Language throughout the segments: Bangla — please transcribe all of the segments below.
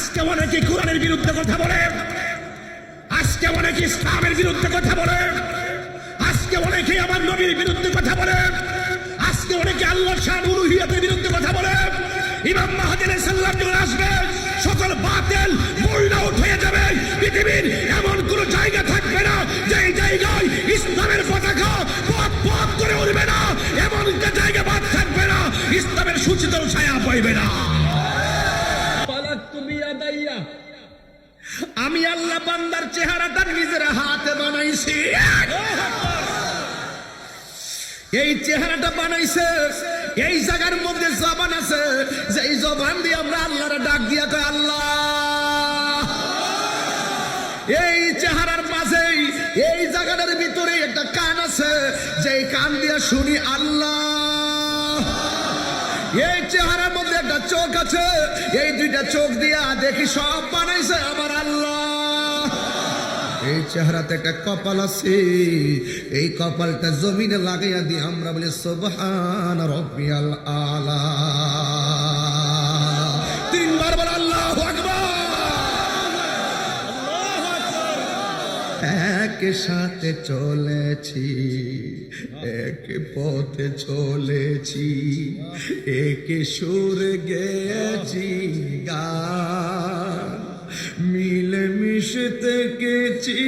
আজকে অনেকে কোরআনের বিরুদ্ধে কথা বলে, আজকে অনেকে ইসলামের বিরুদ্ধে কথা বলে, আজকে অনেকে আমার নবীর বিরুদ্ধে কথা বলে, আজকে অনেকে আল্লাহর শান উলুহিয়াতের বিরুদ্ধে কথা বলে। ইমাম মাহদী আলাইহিস সালাম যখন আসবে সকল বাতিল ময়লা উঠে যাবে। পৃথিবীর এমন কোন জায়গা থাকবে না যে জায়গায় ইসলামের পতাকা পথ পথ করে উড়বে না, এমন একটা জায়গা বাদ থাকবে না ইসলামের সুচিতল ছায়া পাইবে না। আমি আল্লাহ বান্দার চেহারাটা নিজের হাতে বানাইছি। এই চেহারাটা বানাইছে, এই জায়গার মধ্যে জবান আছে, যেই জবান দিয়ে আমরা আল্লাহর ডাক দিয়া কই আল্লাহ। এই চেহারার মাঝে এই জায়গাটার ভিতরে একটা কান আছে, যেই কান দিয়া শুনি আল্লাহ। এই চেহারার মধ্যে একটা চোখ আছে, এই দুইটা চোখ দিয়া দেখি সব বানাইছে আমার আল্লাহ। এই চেহারাতে একটা কপাল আছে, এই কপালটা জমিনে লাগাইয়া দিয়ে আমরা বলি সুবহান রাব্বিয়াল আলা। তিনবার বল আল্লাহু আকবার। এক সাথে চলেছি, এক পথে চলেছি, এক সুর গেয়েছি গান, মিলে মিশে থেকেছি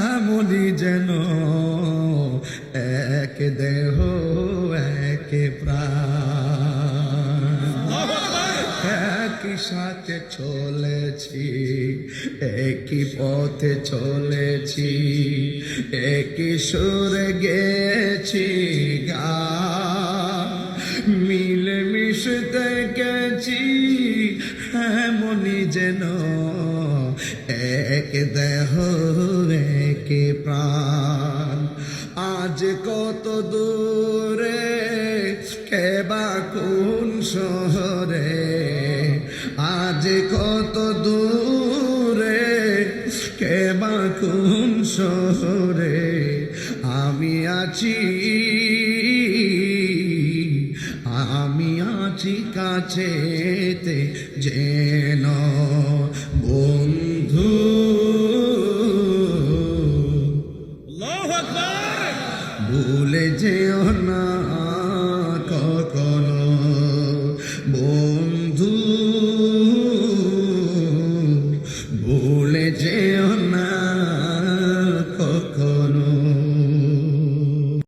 এমনই যেন এক দেহ এক প্রাণ। একই সাথে চলেছি, একই পথে চলেছি, একই সুরে গেছি গান, মিলে মিশে থেকেছি এমনই যেন এক দেহ এক প্রাণ। আজ কত দূরে কেবা কোন শহরে, আজ কত দূরে কেবা কোন শহরে আমি আছি, আমি আছি কাছেতে যেন